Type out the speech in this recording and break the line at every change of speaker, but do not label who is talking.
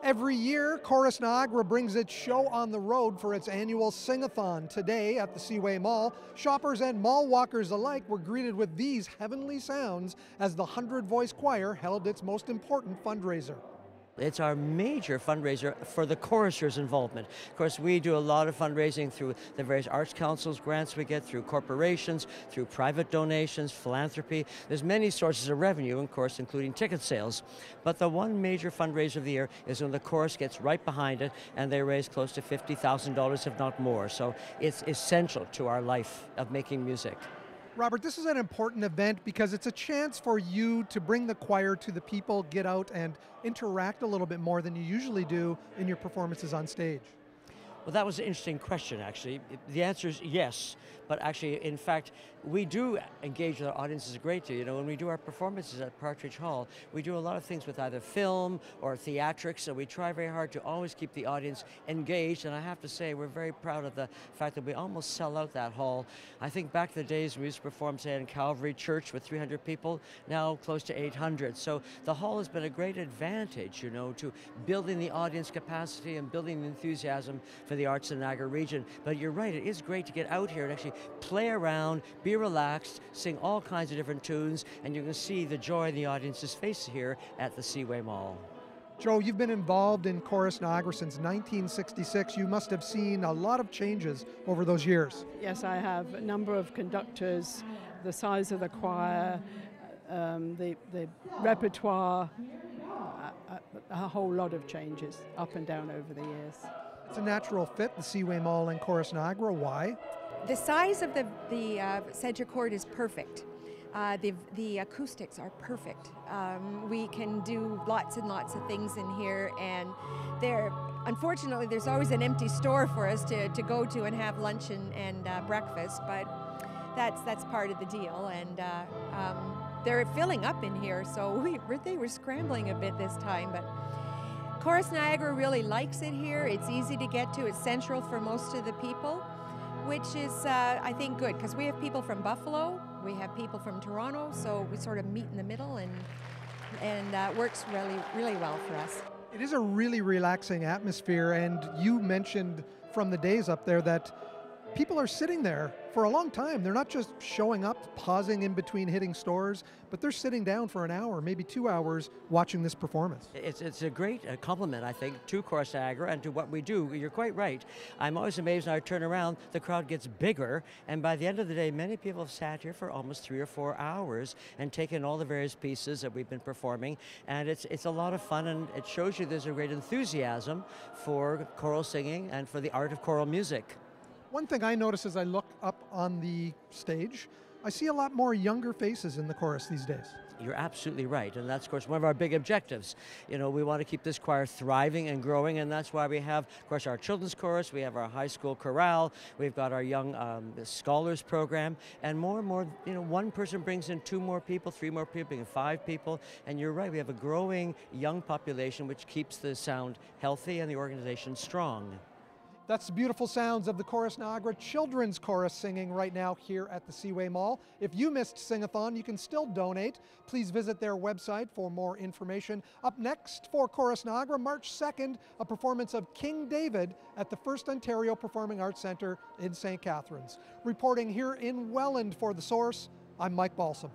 Every year, Chorus Niagara brings its show on the road for its annual Singathon. Today at the Seaway Mall, shoppers and mall walkers alike were greeted with these heavenly sounds as the 100-voice choir held its most important fundraiser.
It's our major fundraiser for the choristers' involvement. Of course, we do a lot of fundraising through the various arts councils grants we get, through corporations, through private donations, philanthropy. There's many sources of revenue, of course, including ticket sales. But the one major fundraiser of the year is when the chorus gets right behind it and they raise close to $50,000, if not more. So it's essential to our life of making music.
Robert, this is an important event because it's a chance for you to bring the choir to the people, get out and interact a little bit more than you usually do in your performances on stage.
Well, that was an interesting question, actually. The answer is yes, but actually, in fact, we do engage with our audiences a great deal. You know, when we do our performances at Partridge Hall, we do a lot of things with either film or theatrics, so we try very hard to always keep the audience engaged, and I have to say, we're very proud of the fact that we almost sell out that hall. I think back in the days we used to perform, say, in Calvary Church with 300 people, now close to 800. So the hall has been a great advantage, you know, to building the audience capacity and building the enthusiasm for the arts in the Niagara region. But you're right, it is great to get out here and actually play around, be relaxed, sing all kinds of different tunes, and you can see the joy in the audience's face here at the Seaway Mall.
Joe, you've been involved in Chorus Niagara since 1966. You must have seen a lot of changes over those years.
Yes, I have. A number of conductors, the size of the choir, the repertoire, a whole lot of changes up and down over the years.
It's a natural fit, the Seaway Mall and Chorus Niagara. Why?
The size of the center court is perfect. The acoustics are perfect. We can do lots and lots of things in here, and unfortunately there's always an empty store for us to go to and have lunch and breakfast, but that's part of the deal, and they're filling up in here, so they were scrambling a bit this time, but Chorus Niagara really likes it here. It's easy to get to. It's central for most of the people, which is, I think, good, because we have people from Buffalo, we have people from Toronto, so we sort of meet in the middle, and it works really, really well for us.
It is a really relaxing atmosphere, and you mentioned from the days up there that people are sitting there for a long time. They're not just showing up, pausing in between hitting stores, but they're sitting down for an hour, maybe 2 hours, watching this performance.
It's a great compliment, I think, to Chorus Niagara and to what we do. You're quite right. I'm always amazed when I turn around, the crowd gets bigger, and by the end of the day, many people have sat here for almost 3 or 4 hours and taken all the various pieces that we've been performing, and it's a lot of fun, and it shows you there's a great enthusiasm for choral singing and for the art of choral music.
One thing I notice as I look up on the stage, I see a lot more younger faces in the chorus these days.
You're absolutely right, and that's, of course, one of our big objectives. You know, we want to keep this choir thriving and growing, and that's why we have, of course, our children's chorus, we have our high school chorale, we've got our young scholars program, and more, you know, one person brings in 2 more people, 3 more people, and 5 people, and you're right, we have a growing young population which keeps the sound healthy and the organization strong.
That's the beautiful sounds of the Chorus Niagara Children's Chorus singing right now here at the Seaway Mall. If you missed Singathon, you can still donate. Please visit their website for more information. Up next for Chorus Niagara, March 2nd, a performance of King David at the First Ontario Performing Arts Centre in St. Catharines. Reporting here in Welland for The Source, I'm Mike Balsam.